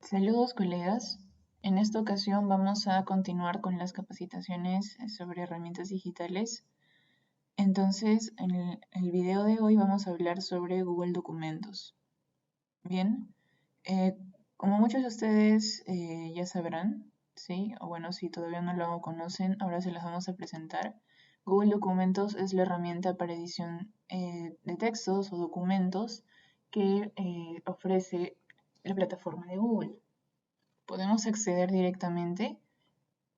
Saludos colegas, en esta ocasión vamos a continuar con las capacitaciones sobre herramientas digitales. Entonces, en el video de hoy vamos a hablar sobre Google Documentos. Bien, como muchos de ustedes ya sabrán, ¿sí? O bueno, si todavía no lo conocen, ahora se las vamos a presentar. Google Documentos es la herramienta para edición de textos o documentos que ofrece la plataforma de Google. Podemos acceder directamente,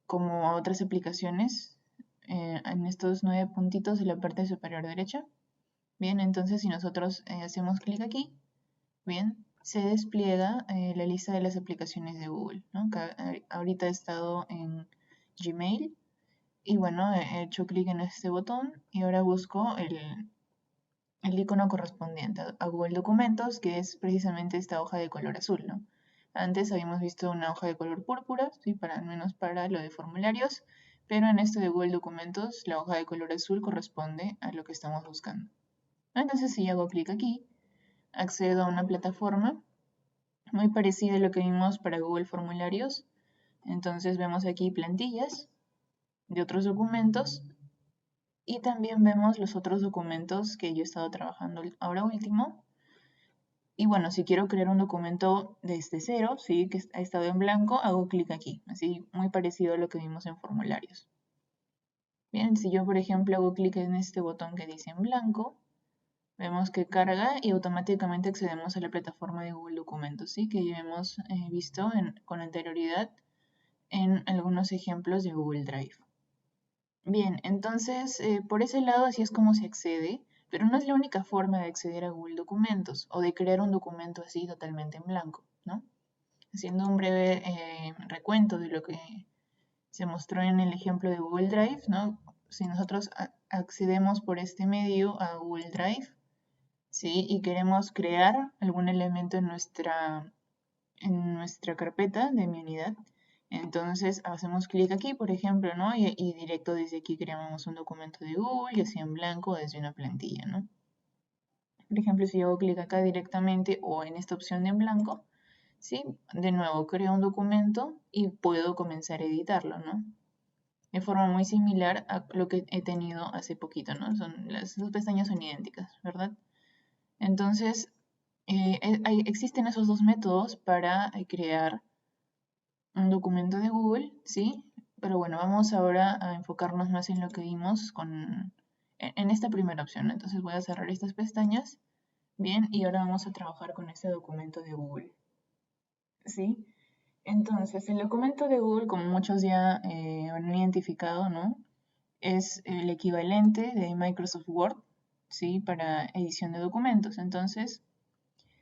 como a otras aplicaciones, en estos 9 puntitos de la parte superior derecha. Bien, entonces si nosotros hacemos clic aquí, bien, se despliega la lista de las aplicaciones de Google, ¿no? Ahorita he estado en Gmail y bueno, he hecho clic en este botón y ahora busco el icono correspondiente a Google Documentos, que es precisamente esta hoja de color azul, ¿no? Antes habíamos visto una hoja de color púrpura, ¿sí? Al menos para lo de formularios, pero en este de Google Documentos la hoja de color azul corresponde a lo que estamos buscando. Entonces si hago clic aquí, accedo a una plataforma muy parecida a lo que vimos para Google Formularios. Entonces vemos aquí plantillas de otros documentos y también vemos los otros documentos que yo he estado trabajando ahora último. Y bueno, si quiero crear un documento desde cero, ¿sí? Que ha estado en blanco, hago clic aquí, así muy parecido a lo que vimos en formularios. Bien, si yo por ejemplo hago clic en este botón que dice en blanco, vemos que carga y automáticamente accedemos a la plataforma de Google Documentos, ¿sí? Que ya hemos visto con anterioridad en algunos ejemplos de Google Drive. Bien, entonces por ese lado así es como se accede, pero no es la única forma de acceder a Google Documentos o de crear un documento así totalmente en blanco, ¿no? Haciendo un breve recuento de lo que se mostró en el ejemplo de Google Drive, ¿no? Si nosotros accedemos por este medio a Google Drive, ¿sí? Y queremos crear algún elemento en nuestra carpeta de mi unidad, entonces hacemos clic aquí, por ejemplo, ¿no? Y directo desde aquí creamos un documento de Google, ya sea en blanco o desde una plantilla, ¿no? Por ejemplo, si yo hago clic acá directamente o en esta opción de en blanco, ¿sí? De nuevo creo un documento y puedo comenzar a editarlo, ¿no? De forma muy similar a lo que he tenido hace poquito, ¿no? Las dos pestañas son idénticas, ¿verdad? Entonces, existen esos dos métodos para crear un documento de Google, ¿sí? Pero bueno, vamos ahora a enfocarnos más en lo que vimos en esta primera opción. Entonces voy a cerrar estas pestañas, bien, y ahora vamos a trabajar con este documento de Google, ¿sí? Entonces, el documento de Google, como muchos ya han identificado, ¿no? Es el equivalente de Microsoft Word, ¿sí? Para edición de documentos. Entonces,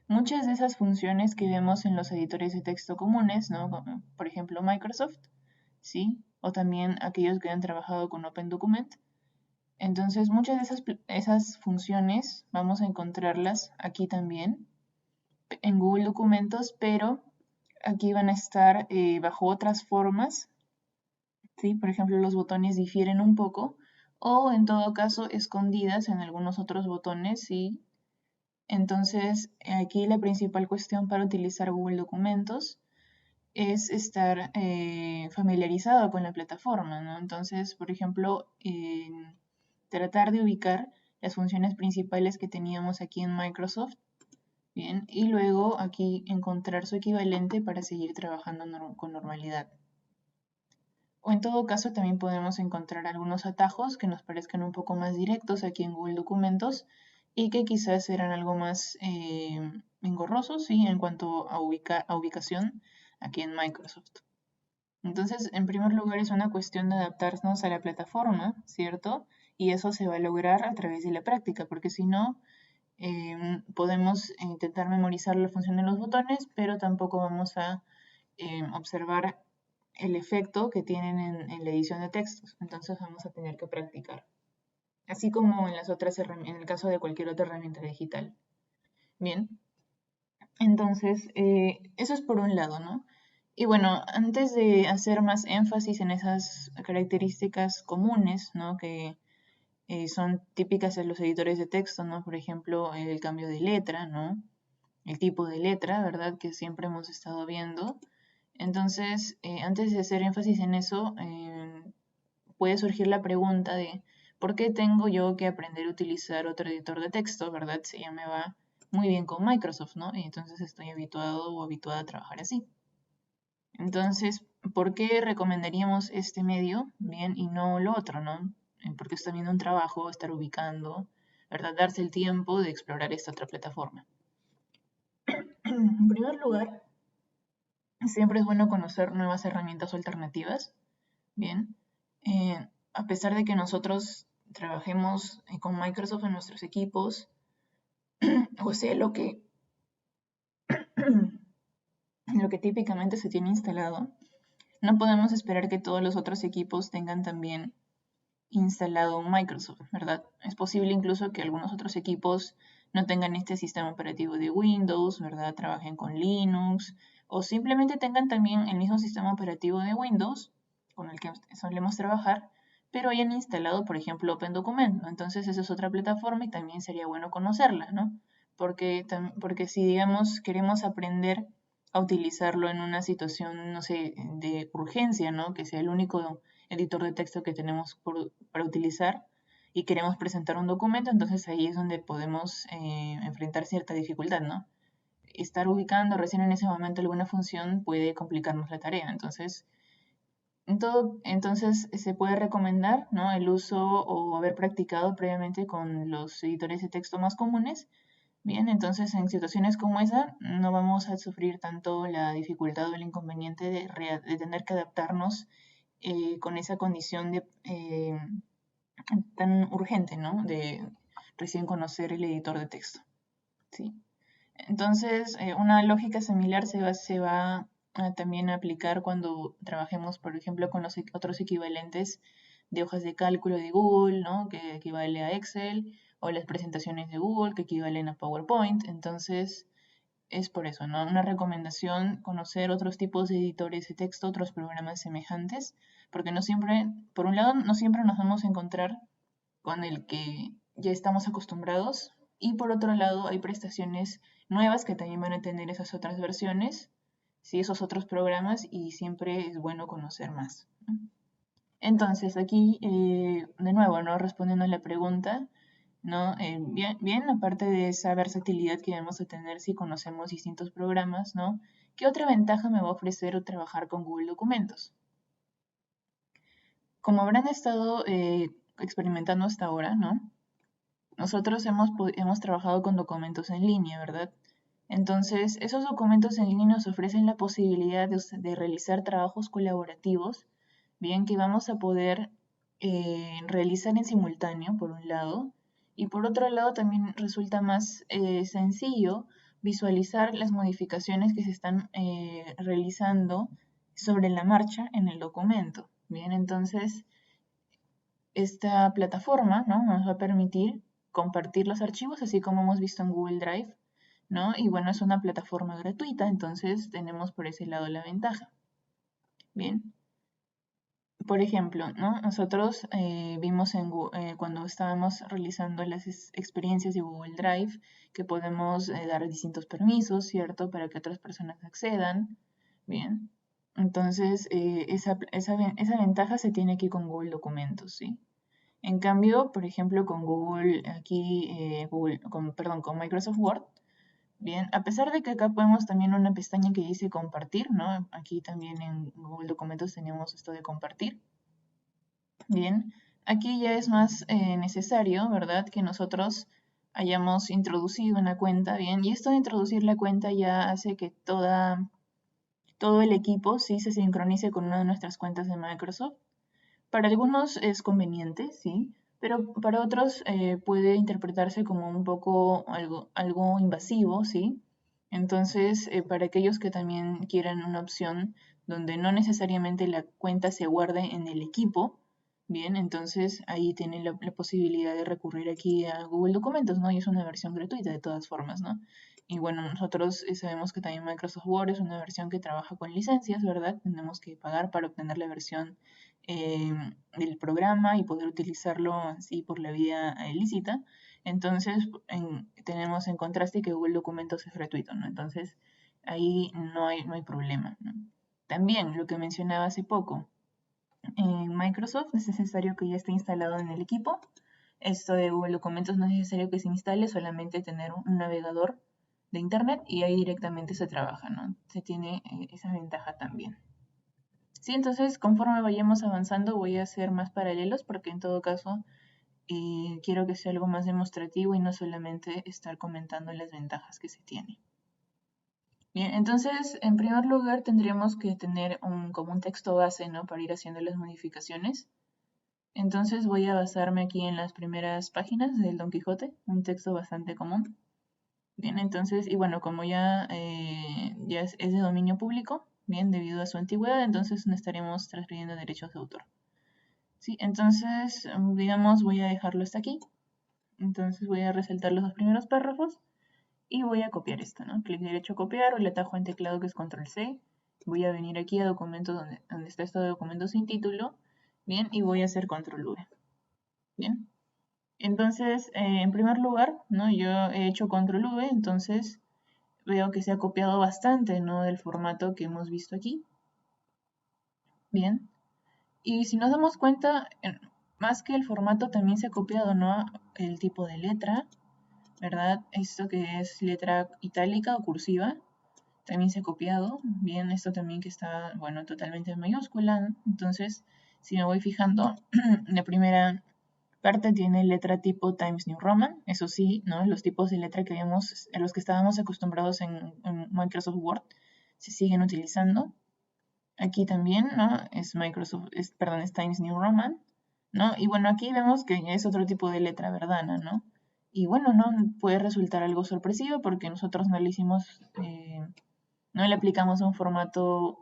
muchas de esas funciones que vemos en los editores de texto comunes, ¿no? Como, por ejemplo, Microsoft, ¿sí? O también aquellos que han trabajado con OpenDocument. Entonces, muchas de esas funciones vamos a encontrarlas aquí también en Google Documentos, pero aquí van a estar bajo otras formas, ¿sí? Por ejemplo, los botones difieren un poco, o en todo caso escondidas en algunos otros botones, ¿sí? Entonces, aquí la principal cuestión para utilizar Google Documentos es estar familiarizado con la plataforma, ¿no? Entonces, por ejemplo, tratar de ubicar las funciones principales que teníamos aquí en Microsoft, bien, y luego aquí encontrar su equivalente para seguir trabajando con normalidad. O en todo caso también podemos encontrar algunos atajos que nos parezcan un poco más directos aquí en Google Documentos y que quizás serán algo más engorrosos, ¿sí? En cuanto a ubicación aquí en Microsoft. Entonces, en primer lugar, es una cuestión de adaptarnos a la plataforma, ¿cierto? Y eso se va a lograr a través de la práctica, porque si no, podemos intentar memorizar la función de los botones, pero tampoco vamos a observar el efecto que tienen en la edición de textos. Entonces vamos a tener que practicar. Así como en las otras herramientas, en el caso de cualquier otra herramienta digital. Bien, entonces eso es por un lado, ¿no? Y bueno, antes de hacer más énfasis en esas características comunes, ¿no? Que son típicas en los editores de texto, ¿no? Por ejemplo, el cambio de letra, ¿no? el tipo de letra, ¿verdad? Que siempre hemos estado viendo. Entonces, antes de hacer énfasis en eso, puede surgir la pregunta de ¿por qué tengo yo que aprender a utilizar otro editor de texto, ¿verdad? Si ya me va muy bien con Microsoft, ¿no? Y entonces estoy habituado o habituada a trabajar así. Entonces, ¿por qué recomendaríamos este medio, bien, y no lo otro, ¿no? Porque está viendo un trabajo, estar ubicando, ¿verdad? Darse el tiempo de explorar esta otra plataforma. En primer lugar, siempre es bueno conocer nuevas herramientas o alternativas, bien. A pesar de que nosotros trabajemos con Microsoft en nuestros equipos, o sea, lo que típicamente se tiene instalado, no podemos esperar que todos los otros equipos tengan también instalado Microsoft, ¿verdad? Es posible incluso que algunos otros equipos no tengan este sistema operativo de Windows, ¿verdad? Trabajen con Linux o simplemente tengan también el mismo sistema operativo de Windows con el que solemos trabajar, pero hayan instalado, por ejemplo, OpenDocument, ¿no? Entonces esa es otra plataforma y también sería bueno conocerla, ¿no? Porque si, digamos, queremos aprender a utilizarlo en una situación, no sé, de urgencia, ¿no? Que sea el único editor de texto que tenemos para utilizar y queremos presentar un documento, entonces ahí es donde podemos enfrentar cierta dificultad, ¿no? Estar ubicando recién en ese momento alguna función puede complicarnos la tarea, entonces se puede recomendar, ¿no? El uso o haber practicado previamente con los editores de texto más comunes. Bien, entonces en situaciones como esa no vamos a sufrir tanto la dificultad o el inconveniente de tener que adaptarnos con esa condición tan urgente, ¿no? De recién conocer el editor de texto, ¿sí? Entonces, una lógica similar se va a también aplicar cuando trabajemos, por ejemplo, con los otros equivalentes de hojas de cálculo de Google, ¿no? Que equivale a Excel, o las presentaciones de Google, que equivalen a PowerPoint. Entonces, es por eso, ¿no? Una recomendación, conocer otros tipos de editores de texto, otros programas semejantes, porque no siempre, por un lado, no siempre nos vamos a encontrar con el que ya estamos acostumbrados y por otro lado hay prestaciones nuevas que también van a tener esas otras versiones, sí, esos otros programas y siempre es bueno conocer más, ¿no? Entonces aquí, de nuevo, ¿no? Respondiendo a la pregunta, ¿no? Bien, aparte de esa versatilidad que vamos a tener si conocemos distintos programas, ¿no? ¿Qué otra ventaja me va a ofrecer trabajar con Google Documentos? Como habrán estado experimentando hasta ahora, ¿no? Nosotros hemos trabajado con documentos en línea, ¿verdad? Entonces, esos documentos en línea nos ofrecen la posibilidad de realizar trabajos colaborativos, bien que vamos a poder realizar en simultáneo, por un lado, y por otro lado también resulta más sencillo visualizar las modificaciones que se están realizando sobre la marcha en el documento. Bien, entonces esta plataforma, ¿no? Nos va a permitir compartir los archivos, así como hemos visto en Google Drive, ¿no? Y bueno, es una plataforma gratuita, entonces tenemos por ese lado la ventaja. Bien. Por ejemplo, ¿no? Nosotros vimos cuando estábamos realizando las experiencias de Google Drive que podemos dar distintos permisos, ¿cierto? Para que otras personas accedan. Bien. Entonces, esa ventaja se tiene aquí con Google Documentos, ¿sí? En cambio, por ejemplo, con Google, aquí, con Microsoft Word, bien, a pesar de que acá podemos también una pestaña que dice compartir, ¿no? Aquí también en Google Documentos tenemos esto de compartir. Bien, aquí ya es más necesario, ¿verdad? Que nosotros hayamos introducido una cuenta, bien, y esto de introducir la cuenta ya hace que todo el equipo sí se sincronice con una de nuestras cuentas de Microsoft. Para algunos es conveniente, sí, pero para otros puede interpretarse como un poco algo invasivo, sí. Entonces, para aquellos que también quieran una opción donde no necesariamente la cuenta se guarde en el equipo, bien, entonces ahí tienen la posibilidad de recurrir aquí a Google Documentos, ¿no? Y es una versión gratuita de todas formas, ¿no? Y bueno, nosotros sabemos que también Microsoft Word es una versión que trabaja con licencias, ¿verdad? Tenemos que pagar para obtener la versión del programa y poder utilizarlo así por la vía lícita. Entonces tenemos en contraste que Google Documentos es gratuito, ¿no? Entonces ahí no hay problema, ¿no? También lo que mencionaba hace poco, en Microsoft es necesario que ya esté instalado en el equipo. Esto de Google Documentos no es necesario que se instale, solamente tener un navegador de internet y ahí directamente se trabaja, ¿no? Se tiene esa ventaja también. Sí, entonces conforme vayamos avanzando voy a hacer más paralelos porque en todo caso quiero que sea algo más demostrativo y no solamente estar comentando las ventajas que se tiene. Bien, entonces en primer lugar tendríamos que tener como un texto base, ¿no? Para ir haciendo las modificaciones. Entonces voy a basarme aquí en las primeras páginas del Don Quijote, un texto bastante común. Bien, entonces, y bueno, como ya es de dominio público, bien, debido a su antigüedad, entonces no estaremos transgrediendo derechos de autor. Sí, entonces, digamos, voy a dejarlo hasta aquí. Entonces voy a resaltar los dos primeros párrafos y voy a copiar esto, ¿no? Clic derecho a copiar o el atajo en teclado que es control C. Voy a venir aquí a documentos donde está esto de documentos sin título, bien, y voy a hacer control V. Bien. Entonces, en primer lugar, ¿no? Yo he hecho control V, entonces veo que se ha copiado bastante, ¿no? Del formato que hemos visto aquí. Bien. Y si nos damos cuenta, más que el formato también se ha copiado, ¿no? El tipo de letra, ¿verdad? Esto que es letra itálica o cursiva, también se ha copiado. Bien, esto también que está, bueno, totalmente en mayúscula. Entonces, si me voy fijando, la primera parte tiene letra tipo Times New Roman, eso sí, ¿no? Los tipos de letra que vemos, a los que estábamos acostumbrados en Microsoft Word, se siguen utilizando. Aquí también, ¿no? Es Times New Roman, ¿no? Y bueno, aquí vemos que es otro tipo de letra verdana, ¿no? Y bueno, ¿no? Puede resultar algo sorpresivo porque nosotros no le hicimos, no le aplicamos un formato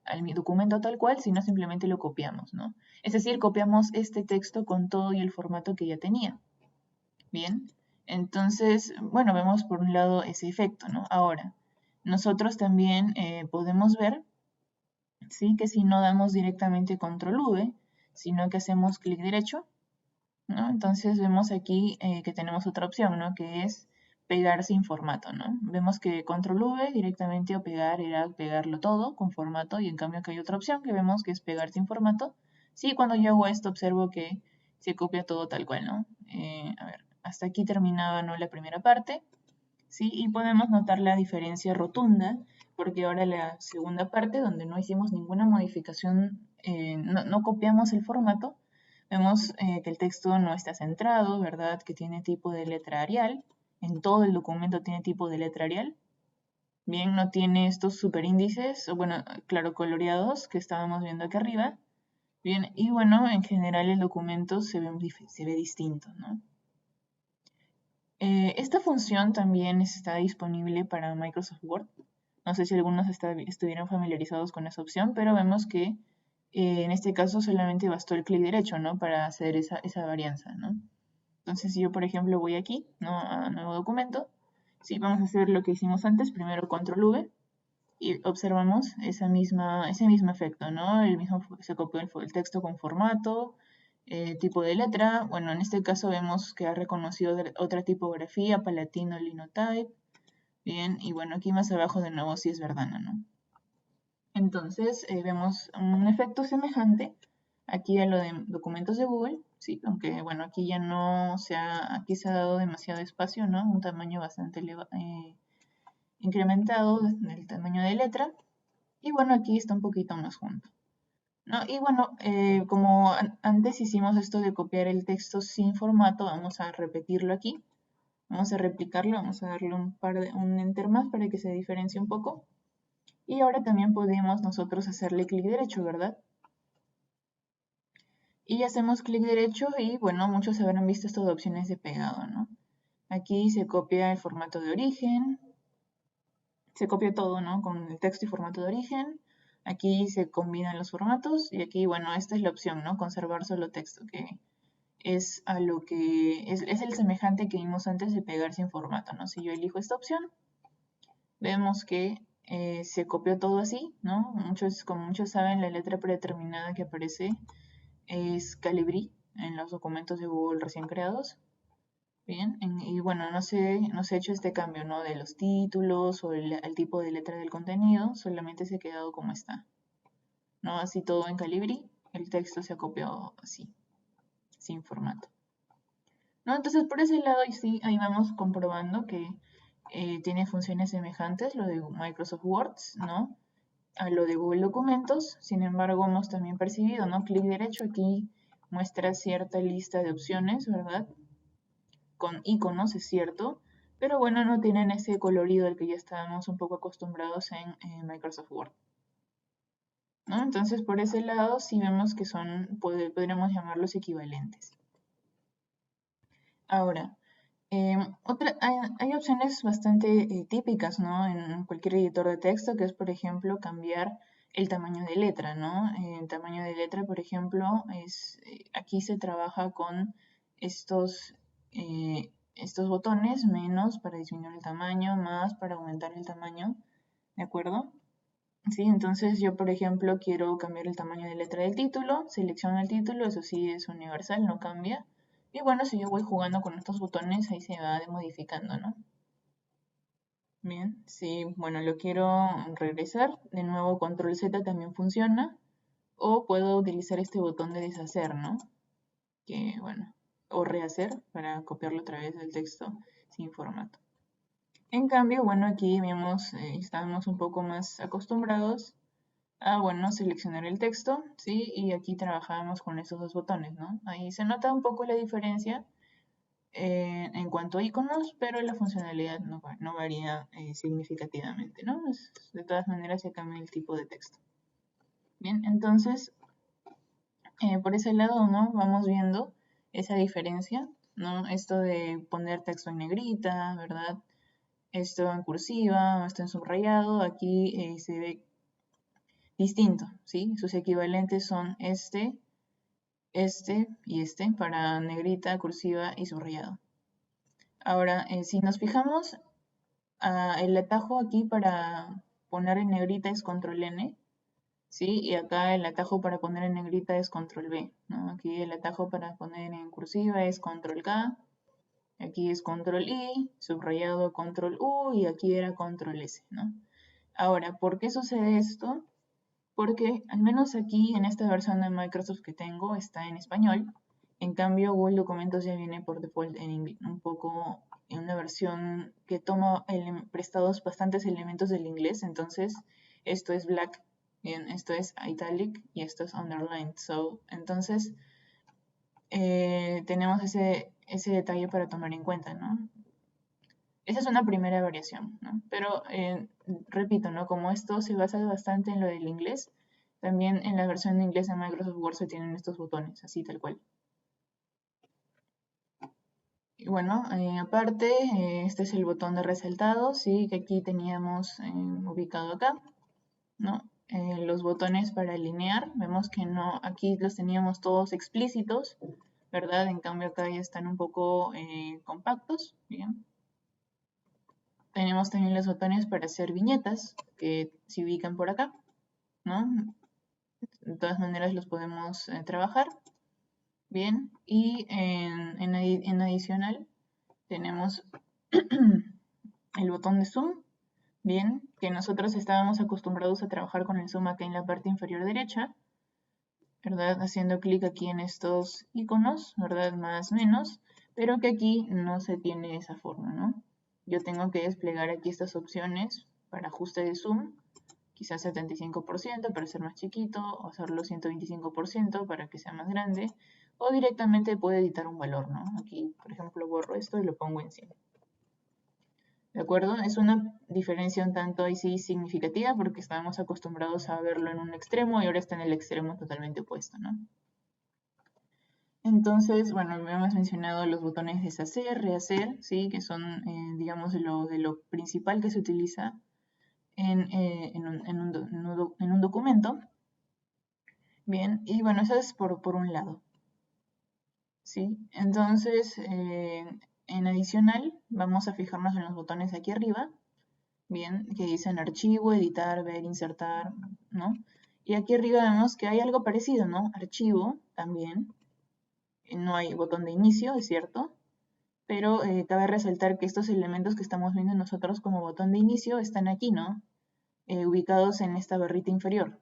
al documento tal cual, sino simplemente lo copiamos, ¿no? Es decir, copiamos este texto con todo y el formato que ya tenía. Bien, entonces, bueno, vemos por un lado ese efecto, ¿no? Ahora, nosotros también podemos ver, ¿sí? Que si no damos directamente control V, sino que hacemos clic derecho, ¿no? Entonces vemos aquí que tenemos otra opción, ¿no? Que es pegar sin formato, ¿no? Vemos que control V directamente o pegar era pegarlo todo con formato y en cambio que hay otra opción que vemos que es pegar sin formato. Sí, cuando yo hago esto observo que se copia todo tal cual, ¿no? A ver, hasta aquí terminaba, ¿no? La primera parte, ¿sí? Y podemos notar la diferencia rotunda porque ahora la segunda parte donde no hicimos ninguna modificación, no copiamos el formato, vemos que el texto no está centrado, ¿verdad? Que tiene tipo de letra Arial. En todo el documento tiene tipo de letra Arial. Bien, no tiene estos superíndices, o bueno, claro, coloreados que estábamos viendo aquí arriba. Bien, y bueno, en general el documento se ve distinto, ¿no? Esta función también está disponible para Microsoft Word. No sé si algunos estuvieran familiarizados con esa opción, pero vemos que en este caso solamente bastó el clic derecho, ¿no? Para hacer esa varianza, ¿no? Entonces, si yo, por ejemplo, voy aquí, ¿no? A nuevo documento, sí, vamos a hacer lo que hicimos antes, primero control V, y observamos ese mismo efecto, ¿no? Se copió el texto con formato, tipo de letra. Bueno, en este caso vemos que ha reconocido otra tipografía, Palatino Linotype. Bien, y bueno, aquí más abajo de nuevo sí es verdana, ¿no? Entonces, vemos un efecto semejante aquí a lo de documentos de Google, sí, aunque bueno, aquí ya no aquí se ha dado demasiado espacio, ¿no? Un tamaño bastante incrementado del tamaño de letra. Y bueno, aquí está un poquito más junto, ¿no? Y bueno, como antes hicimos esto de copiar el texto sin formato, vamos a repetirlo aquí. Vamos a replicarlo, vamos a darle un enter más para que se diferencie un poco. Y ahora también podemos nosotros hacerle clic derecho, ¿verdad? Y hacemos clic derecho y bueno, muchos habrán visto estas opciones de pegado, ¿no? Aquí se copia el formato de origen, se copia todo, ¿no? Con el texto y formato de origen. Aquí se combinan los formatos y aquí, bueno, esta es la opción, ¿no? Conservar solo texto, que es a lo que es el semejante que vimos antes de pegar sin formato, ¿no? Si yo elijo esta opción, vemos que se copió todo así, ¿no? Como muchos saben, la letra predeterminada que aparece es Calibri en los documentos de Google recién creados. Bien, y bueno, no se ha hecho este cambio, ¿no? De los títulos o el tipo de letra del contenido, solamente se ha quedado como está, ¿no? Así todo en Calibri, el texto se ha copiado así, sin formato, ¿no? Entonces, por ese lado, y sí, ahí vamos comprobando que tiene funciones semejantes, lo de Microsoft Word, ¿no? A lo de Google Documentos. Sin embargo, hemos también percibido, ¿no? Clic derecho aquí muestra cierta lista de opciones, ¿verdad? Con iconos, es cierto, pero bueno, no tienen ese colorido al que ya estábamos un poco acostumbrados en Microsoft Word, ¿no? Entonces, por ese lado, sí vemos que son, podríamos llamarlos equivalentes. Ahora, hay opciones bastante típicas, ¿no? En cualquier editor de texto, que es, por ejemplo, cambiar el tamaño de letra, ¿no? El tamaño de letra, por ejemplo, aquí se trabaja con estos botones, menos para disminuir el tamaño, más para aumentar el tamaño, ¿de acuerdo? Sí, entonces yo, por ejemplo, quiero cambiar el tamaño de letra del título, selecciono el título, eso sí es universal, no cambia. Y bueno, si yo voy jugando con estos botones, ahí se va modificando, ¿no? Bien, sí, bueno, lo quiero regresar. De nuevo, control Z también funciona. O puedo utilizar este botón de deshacer, ¿no? Que, bueno, o rehacer para copiarlo otra vez del texto sin formato. En cambio, bueno, aquí vemos, estamos un poco más acostumbrados a, bueno, seleccionar el texto, ¿sí? Y aquí trabajábamos con esos dos botones, ¿no? Ahí se nota un poco la diferencia en cuanto a iconos, pero la funcionalidad no varía significativamente, ¿no? De todas maneras se cambia el tipo de texto. Bien, entonces, por ese lado, ¿no? Vamos viendo esa diferencia, ¿no? Esto de poner texto en negrita, ¿verdad? Esto en cursiva, esto en subrayado, aquí se ve distinto, ¿sí? Sus equivalentes son este y este para negrita, cursiva y subrayado. Ahora, si nos fijamos, el atajo aquí para poner en negrita es control N, ¿sí? Y acá el atajo para poner en negrita es control B, ¿no? Aquí el atajo para poner en cursiva es control K, aquí es control I, subrayado control U y aquí era control S, ¿no? Ahora, ¿por qué sucede esto? Porque al menos aquí en esta versión de Microsoft que tengo está en español. En cambio, Google Documentos ya viene por default en inglés, un poco en una versión que toma prestados bastantes elementos del inglés. Entonces, esto es black, bien, esto es italic y esto es underlined. Entonces, tenemos ese detalle para tomar en cuenta, ¿no? Esa es una primera variación, ¿no? Pero repito, ¿no? Como esto se basa bastante en lo del inglés, también en la versión de inglés de Microsoft Word se tienen estos botones, así tal cual. Y bueno, aparte, este es el botón de resaltado, sí, que aquí teníamos ubicado acá, ¿no? Los botones para alinear, vemos que no, aquí los teníamos todos explícitos, ¿verdad? En cambio acá ya están un poco compactos, ¿bien? Tenemos también los botones para hacer viñetas, que se ubican por acá, ¿no? De todas maneras los podemos trabajar, bien. Y en adicional tenemos el botón de zoom, bien, que nosotros estábamos acostumbrados a trabajar con el zoom acá en la parte inferior derecha, ¿verdad? Haciendo clic aquí en estos iconos, ¿verdad? Más menos, pero que aquí no se tiene esa forma, ¿no? Yo tengo que desplegar aquí estas opciones para ajuste de zoom, quizás 75% para ser más chiquito, o hacerlo 125% para que sea más grande, o directamente puedo editar un valor, ¿no? Aquí, por ejemplo, borro esto y lo pongo en 100. ¿De acuerdo? Es una diferencia un tanto ahí sí significativa porque estábamos acostumbrados a verlo en un extremo y ahora está en el extremo totalmente opuesto, ¿no? Entonces, bueno, hemos mencionado los botones deshacer, rehacer, ¿sí? Que son, digamos, de lo principal que se utiliza en un documento. Bien, y bueno, eso es por un lado, ¿sí? Entonces, en adicional, vamos a fijarnos en los botones aquí arriba, bien, que dicen archivo, editar, ver, insertar, ¿no? Y aquí arriba vemos que hay algo parecido, ¿no? Archivo también, no hay botón de inicio, es cierto, pero cabe resaltar que estos elementos que estamos viendo nosotros como botón de inicio están aquí, ¿no? Ubicados en esta barrita inferior,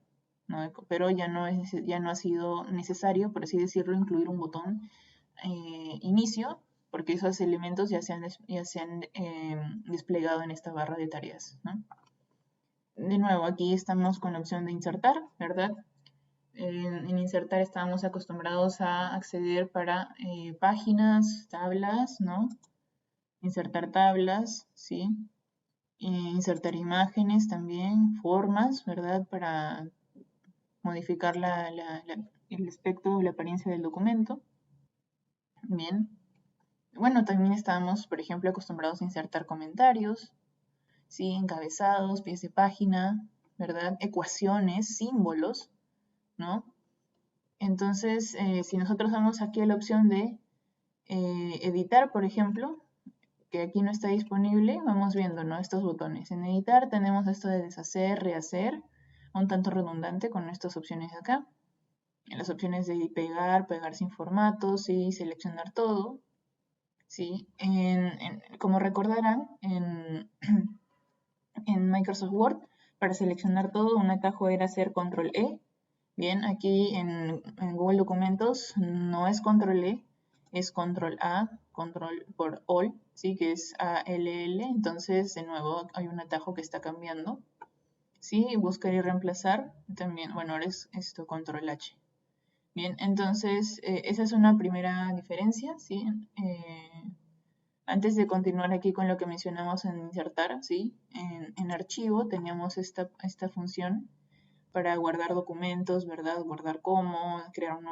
¿no? Pero ya no ha sido necesario, por así decirlo, incluir un botón inicio, porque esos elementos ya se han desplegado en esta barra de tareas, ¿no? De nuevo, aquí estamos con la opción de insertar, ¿verdad? En insertar estábamos acostumbrados a acceder para páginas, tablas, ¿no? Insertar tablas, ¿sí? Insertar imágenes también, formas, ¿verdad? Para modificar el aspecto o la apariencia del documento. Bien. Bueno, también estábamos, por ejemplo, acostumbrados a insertar comentarios, ¿sí? Encabezados, pies de página, ¿verdad? Ecuaciones, símbolos, ¿no? Entonces, si nosotros damos aquí a la opción de editar, por ejemplo, que aquí no está disponible, vamos viendo, ¿no? Estos botones. En editar tenemos esto de deshacer, rehacer, un tanto redundante con estas opciones de acá. En las opciones de pegar, pegar sin formato, ¿sí? Seleccionar todo, ¿sí? Como recordarán, en Microsoft Word, para seleccionar todo, un atajo era hacer Control E. Bien, aquí en Google Documentos no es Control E, es Control A, Control por All, ¿sí? Que es ALL. Entonces, de nuevo, hay un atajo que está cambiando. ¿Sí? Buscar y reemplazar, también, bueno, ahora es esto, Control H. Bien, entonces, esa es una primera diferencia, ¿sí? Antes de continuar aquí con lo que mencionamos en insertar, ¿sí? En archivo teníamos esta función para guardar documentos, ¿verdad? Guardar como, crear un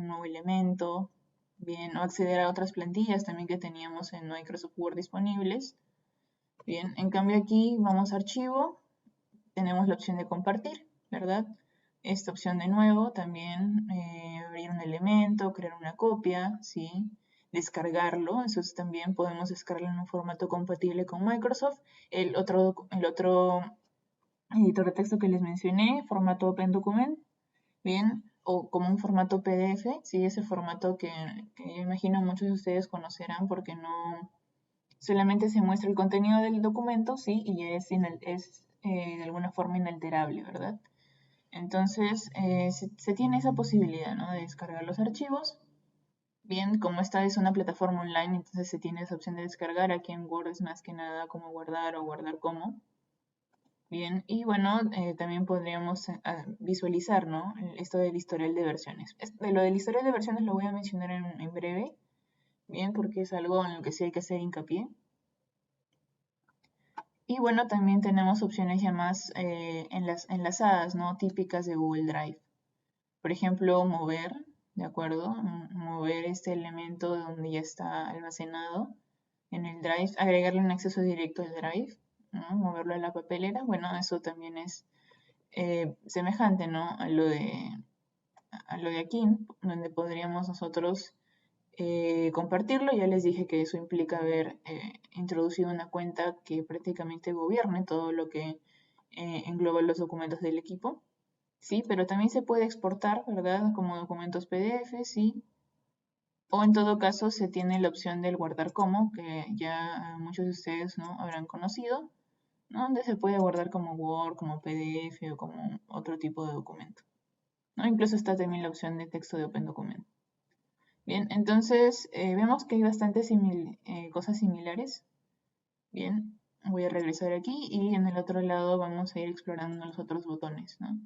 nuevo elemento, bien, o acceder a otras plantillas también que teníamos en Microsoft Word disponibles. Bien, en cambio aquí vamos a archivo, tenemos la opción de compartir, ¿verdad? Esta opción de nuevo, también abrir un elemento, crear una copia, ¿sí? Descargarlo, eso también podemos descargarlo en un formato compatible con Microsoft. El otro editor de texto que les mencioné, formato Open Document, bien, o como un formato PDF, sí, ese formato que yo imagino muchos de ustedes conocerán porque no solamente se muestra el contenido del documento, sí, y es de alguna forma inalterable, ¿verdad? Entonces, se tiene esa posibilidad, ¿no? De descargar los archivos. Bien, como esta es una plataforma online, entonces se tiene esa opción de descargar. Aquí en Word es más que nada como guardar o guardar como. Bien, y bueno, también podríamos visualizar, ¿no? Esto del historial de versiones. De lo del historial de versiones lo voy a mencionar en breve, bien, porque es algo en lo que sí hay que hacer hincapié. Y bueno, también tenemos opciones ya más enlazadas, ¿no? Típicas de Google Drive. Por ejemplo, mover, ¿de acuerdo? Mover este elemento donde ya está almacenado en el Drive, agregarle un acceso directo al Drive, ¿no? Moverlo a la papelera. Bueno, eso también es semejante, ¿no? A lo de aquí, donde podríamos nosotros compartirlo. Ya les dije que eso implica haber introducido una cuenta que prácticamente gobierne todo lo que engloba los documentos del equipo. Sí, pero también se puede exportar, ¿verdad? Como documentos PDF, sí. O en todo caso se tiene la opción del guardar como, que ya muchos de ustedes, ¿no? Habrán conocido, ¿no? Donde se puede guardar como Word, como PDF o como otro tipo de documento, ¿no? Incluso está también la opción de texto de Open Document. Bien, entonces vemos que hay bastantes cosas similares. Bien, voy a regresar aquí y en el otro lado vamos a ir explorando los otros botones, ¿no?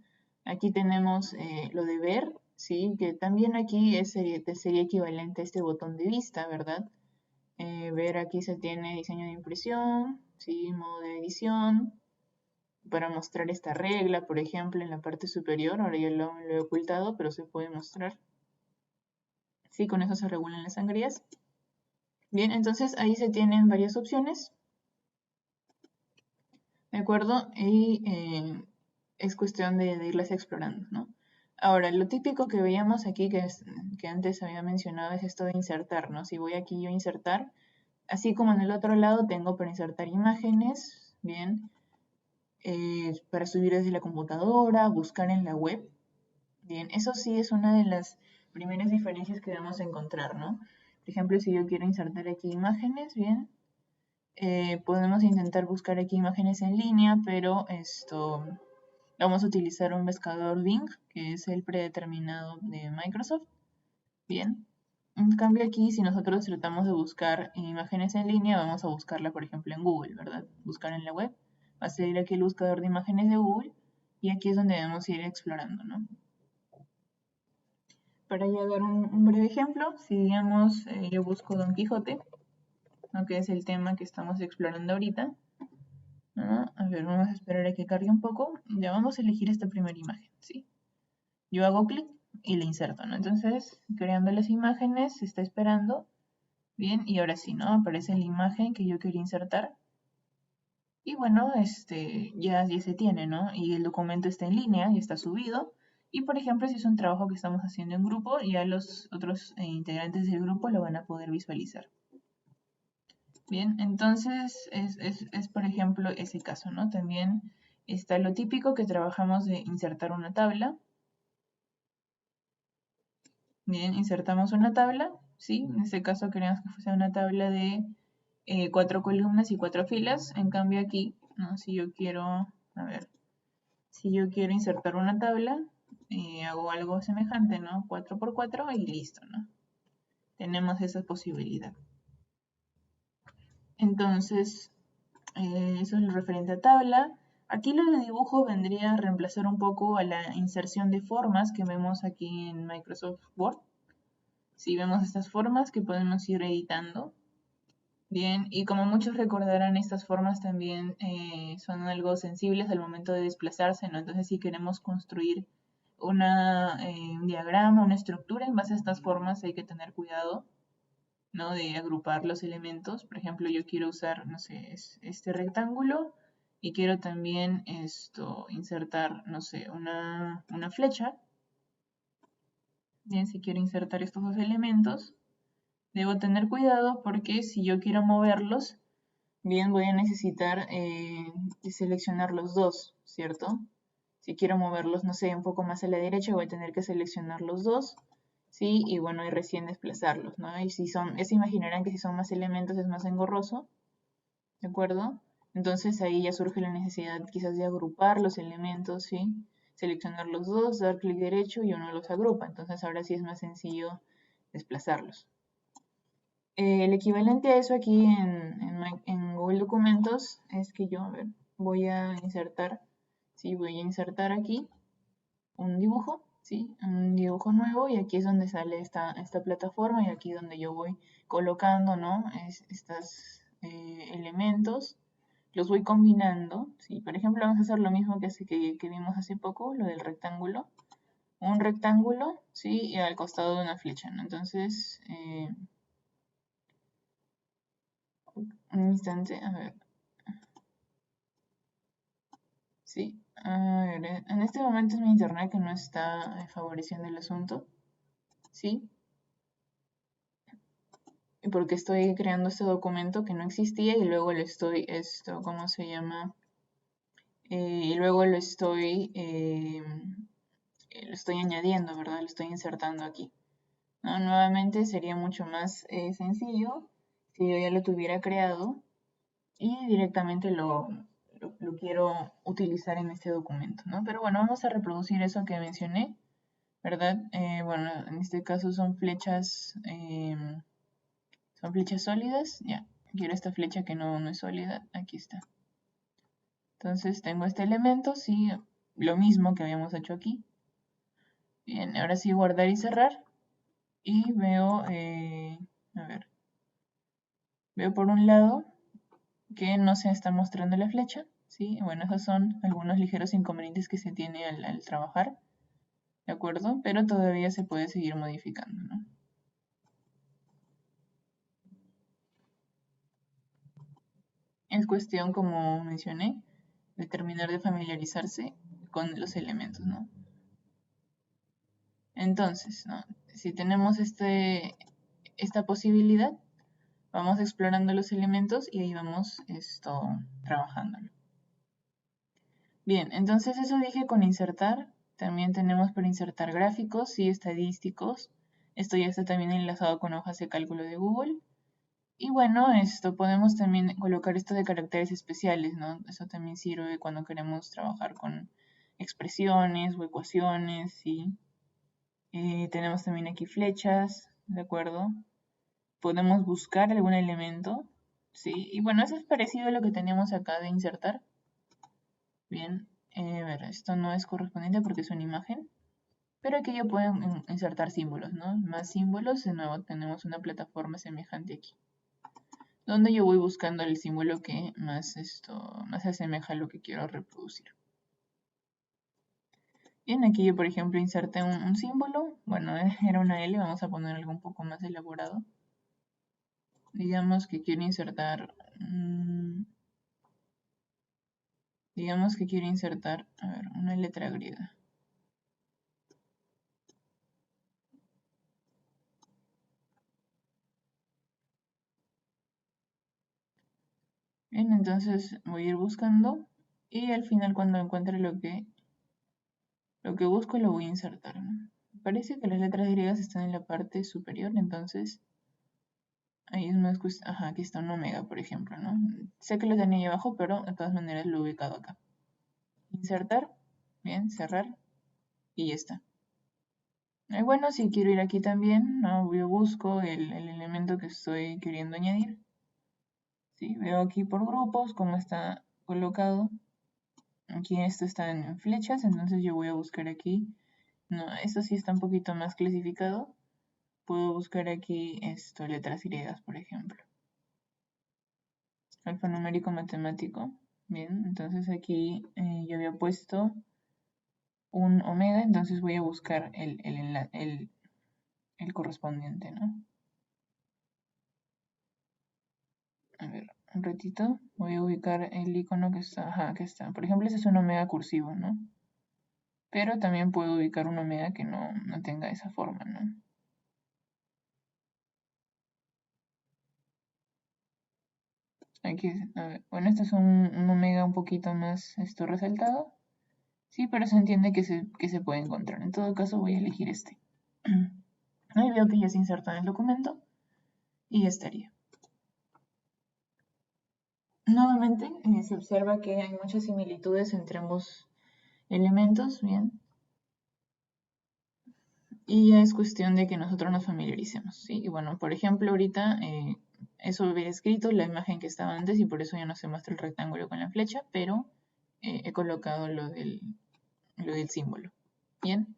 Aquí tenemos lo de ver, ¿sí? Que también aquí sería equivalente a este botón de vista, ¿verdad? Ver aquí se tiene diseño de impresión, ¿sí? Modo de edición, para mostrar esta regla, por ejemplo, en la parte superior. Ahora ya lo he ocultado, pero se puede mostrar. Sí, con eso se regulan las sangrías. Bien, entonces ahí se tienen varias opciones, ¿de acuerdo? Y es cuestión de irlas explorando, ¿no? Ahora, lo típico que veíamos aquí, que antes había mencionado, es esto de insertar, ¿no? Si voy aquí yo a insertar, así como en el otro lado tengo para insertar imágenes, bien, para subir desde la computadora, buscar en la web, bien, eso sí es una de las primeras diferencias que vamos a encontrar, ¿no? Por ejemplo, si yo quiero insertar aquí imágenes, bien, podemos intentar buscar aquí imágenes en línea, pero vamos a utilizar un buscador Bing, que es el predeterminado de Microsoft. Bien, en cambio aquí, si nosotros tratamos de buscar imágenes en línea, vamos a buscarla, por ejemplo, en Google, ¿verdad? Buscar en la web. Va a salir aquí el buscador de imágenes de Google y aquí es donde debemos ir explorando, ¿no? Para ya dar un breve ejemplo, si digamos yo busco Don Quijote, ¿no? Que es el tema que estamos explorando ahorita, ¿no? A ver, vamos a esperar a que cargue un poco. Ya vamos a elegir esta primera imagen, ¿sí? Yo hago clic y la inserto, ¿no? Entonces, creando las imágenes, se está esperando. Bien, y ahora sí, ¿no? Aparece la imagen que yo quería insertar. Y bueno, ya se tiene, ¿no? Y el documento está en línea, y está subido. Y por ejemplo, si es un trabajo que estamos haciendo en grupo, ya los otros integrantes del grupo lo van a poder visualizar. Bien, entonces es por ejemplo ese caso, ¿no? También está lo típico que trabajamos de insertar una tabla. Bien, insertamos una tabla, ¿sí? En este caso queríamos que fuese una tabla de 4 columnas y 4 filas. En cambio aquí, ¿no? Si yo quiero, a ver, si yo quiero insertar una tabla, hago algo semejante, ¿no? 4 por 4 y listo, ¿no? Tenemos esa posibilidad. Entonces, eso es lo referente a tabla. Aquí lo de dibujo vendría a reemplazar un poco a la inserción de formas que vemos aquí en Microsoft Word. Si vemos estas formas que podemos ir editando. Bien, y como muchos recordarán, estas formas también son algo sensibles al momento de desplazarse, ¿no? Entonces, si queremos construir un diagrama, una estructura en base a estas formas, hay que tener cuidado, ¿no? De agrupar los elementos. Por ejemplo, yo quiero usar, no sé, este rectángulo y quiero también insertar, no sé, una flecha. Bien, si quiero insertar estos dos elementos, debo tener cuidado porque si yo quiero moverlos, bien, voy a necesitar seleccionar los dos, ¿cierto? Si quiero moverlos, no sé, un poco más a la derecha, voy a tener que seleccionar los dos, ¿sí? Y bueno, y recién desplazarlos, ¿no? Y si son, se imaginarán que si son más elementos es más engorroso, ¿de acuerdo? Entonces ahí ya surge la necesidad quizás de agrupar los elementos, ¿sí? Seleccionar los dos, dar clic derecho y uno los agrupa. Entonces ahora sí es más sencillo desplazarlos. El equivalente a eso aquí en Google Documentos es que yo, a ver, voy a insertar, sí, voy a insertar aquí un dibujo, sí, un dibujo nuevo y aquí es donde sale esta plataforma y aquí donde yo voy colocando, ¿no? Estos elementos, los voy combinando, sí, por ejemplo vamos a hacer lo mismo que vimos hace poco, lo del rectángulo, un rectángulo, sí, y al costado de una flecha, ¿no? Entonces, un instante, a ver. Sí, a ver, en este momento es mi internet que no está favoreciendo el asunto. Sí, porque estoy creando este documento que no existía y luego lo estoy, ¿cómo se llama? Y luego lo estoy añadiendo, ¿verdad? Lo estoy insertando aquí. ¿No? Nuevamente sería mucho más sencillo si yo ya lo tuviera creado y directamente lo quiero utilizar en este documento, ¿no? Pero bueno, vamos a reproducir eso que mencioné, ¿verdad? Bueno, en este caso son flechas sólidas, ya. Quiero esta flecha que no es sólida, aquí está. Entonces tengo este elemento, sí, lo mismo que habíamos hecho aquí. Bien, ahora sí guardar y cerrar. Y veo, a ver, veo por un lado que no se está mostrando la flecha, ¿sí? Bueno, esos son algunos ligeros inconvenientes que se tiene al trabajar, ¿de acuerdo? Pero todavía se puede seguir modificando, ¿no? Es cuestión, como mencioné, de terminar de familiarizarse con los elementos, ¿no? Entonces, ¿no? Si tenemos esta posibilidad, vamos explorando los elementos y ahí vamos trabajándolo. Bien, entonces eso dije con insertar. También tenemos para insertar gráficos y estadísticos. Esto ya está también enlazado con hojas de cálculo de Google. Y bueno, podemos también colocar esto de caracteres especiales, ¿no? Eso también sirve cuando queremos trabajar con expresiones o ecuaciones, ¿sí? Tenemos también aquí flechas, ¿de acuerdo? Podemos buscar algún elemento, ¿sí? Y bueno, eso es parecido a lo que teníamos acá de insertar. Bien, a ver, esto no es correspondiente porque es una imagen, pero aquí ya pueden insertar símbolos, ¿no? Más símbolos, de nuevo tenemos una plataforma semejante aquí, donde yo voy buscando el símbolo que más asemeja a lo que quiero reproducir. Bien, aquí yo por ejemplo inserté un símbolo, bueno, era una L, vamos a poner algo un poco más elaborado. Digamos que quiero insertar, a ver, una letra griega. Bien, entonces voy a ir buscando y al final cuando encuentre lo que busco lo voy a insertar, ¿no? Parece que las letras griegas están en la parte superior, entonces ahí es más cuestión, ajá, aquí está un omega, por ejemplo, ¿no? Sé que lo tenía ahí abajo, pero de todas maneras lo he ubicado acá. Insertar, bien, cerrar y ya está. Bueno, si quiero ir aquí también, ¿no? Yo busco el elemento que estoy queriendo añadir. ¿Sí? Veo aquí por grupos cómo está colocado. Aquí esto está en flechas, entonces yo voy a buscar aquí. No, esto sí está un poquito más clasificado. Puedo buscar aquí letras griegas, por ejemplo. Alfanumérico matemático. Bien, entonces aquí yo había puesto un omega, entonces voy a buscar el correspondiente, ¿no? A ver, un ratito. Voy a ubicar el icono que está. Ajá, aquí está. Por ejemplo, ese es un omega cursivo, ¿no? Pero también puedo ubicar un omega que no tenga esa forma, ¿no? Aquí, a ver, bueno, este es un omega un poquito más resaltado. Sí, pero se entiende que se puede encontrar. En todo caso, voy a elegir este. Ahí veo que ya se insertó en el documento y ya estaría. Nuevamente, se observa que hay muchas similitudes entre ambos elementos, bien. Y ya es cuestión de que nosotros nos familiaricemos, ¿sí? Y bueno, por ejemplo, ahorita eso hubiera escrito la imagen que estaba antes y por eso ya no se muestra el rectángulo con la flecha, pero he colocado lo del símbolo. Bien.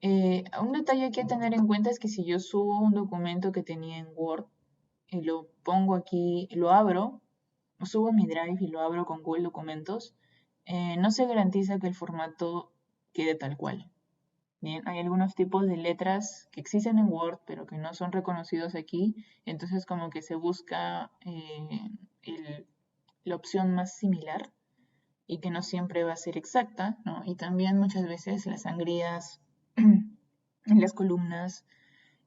Un detalle que tener en cuenta es que si yo subo un documento que tenía en Word y lo pongo aquí, lo abro, subo mi Drive y lo abro con Google Documentos, no se garantiza que el formato quede tal cual. Bien, hay algunos tipos de letras que existen en Word, pero que no son reconocidos aquí, entonces como que se busca la opción más similar y que no siempre va a ser exacta, ¿no? Y también muchas veces las sangrías, las columnas,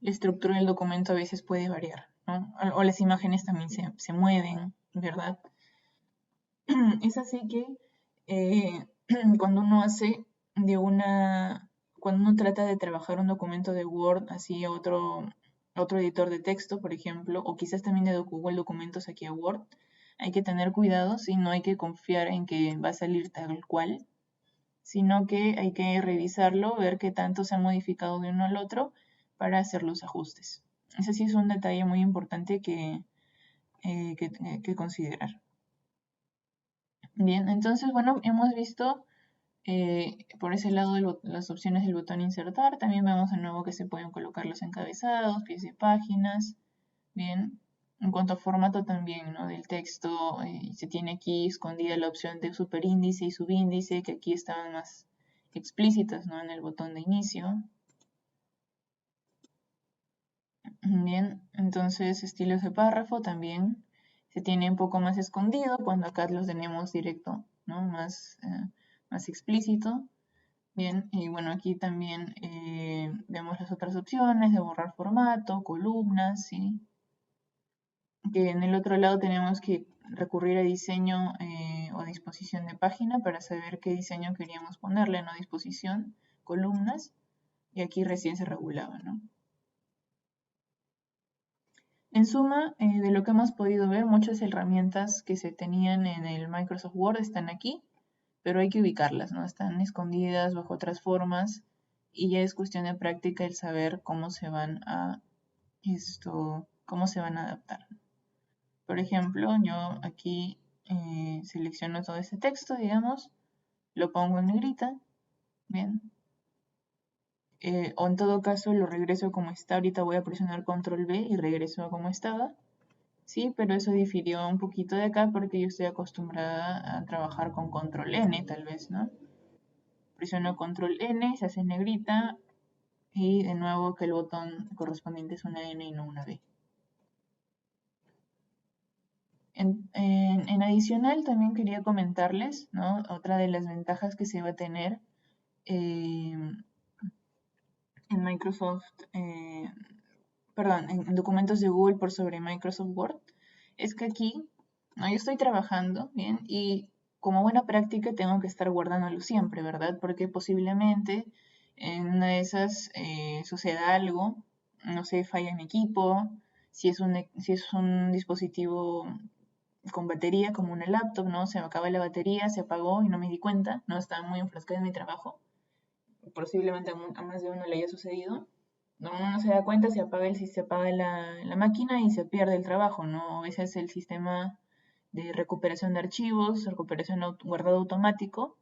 la estructura del documento a veces puede variar, ¿no? O las imágenes también se mueven, ¿verdad? Es así que eh, cuando uno hace de cuando uno trata de trabajar un documento de Word así a otro editor de texto, por ejemplo, o quizás también de Google Documentos aquí a Word, hay que tener cuidado, y no hay que confiar en que va a salir tal cual, sino que hay que revisarlo, ver qué tanto se ha modificado de uno al otro para hacer los ajustes. Ese sí es un detalle muy importante que considerar. Bien, entonces, bueno, hemos visto por ese lado las opciones del botón insertar. También vemos de nuevo que se pueden colocar los encabezados, pies de páginas. Bien, en cuanto a formato también, ¿no? Del texto, se tiene aquí escondida la opción de superíndice y subíndice, que aquí estaban más explícitas, ¿no? En el botón de inicio. Bien, entonces estilos de párrafo también se tiene un poco más escondido cuando acá los tenemos directo, ¿no? Más explícito. Bien, y bueno, aquí también vemos las otras opciones de borrar formato, columnas, ¿sí? Que en el otro lado tenemos que recurrir a diseño o disposición de página para saber qué diseño queríamos ponerle, ¿no? Disposición, columnas, y aquí recién se regulaba, ¿no? En suma, de lo que hemos podido ver, muchas herramientas que se tenían en el Microsoft Word están aquí, pero hay que ubicarlas, ¿no? Están escondidas bajo otras formas y ya es cuestión de práctica el saber cómo se van a cómo se van a adaptar. Por ejemplo, yo aquí selecciono todo este texto, digamos, lo pongo en negrita, bien, o en todo caso lo regreso como está. Ahorita voy a presionar control B y regreso a como estaba. Sí, pero eso difirió un poquito de acá porque yo estoy acostumbrada a trabajar con control N, tal vez, ¿no? Presiono control N, se hace negrita y de nuevo que el botón correspondiente es una N y no una B. En adicional también quería comentarles, ¿no? Otra de las ventajas que se va a tener eh, en Microsoft, perdón, en documentos de Google por sobre Microsoft Word, es que aquí, ¿no? Yo estoy trabajando, ¿bien? Y como buena práctica tengo que estar guardándolo siempre, ¿verdad? Porque posiblemente en una de esas suceda algo, no sé, falla mi equipo, si es un dispositivo con batería como una laptop, ¿no? Se me acaba la batería, se apagó y no me di cuenta, ¿no? Estaba muy enfrascada en mi trabajo. Posiblemente a más de uno le haya sucedido. No, uno no se da cuenta, se apaga la máquina y se pierde el trabajo, ¿no? Ese es el sistema de recuperación de archivos, guardado automático.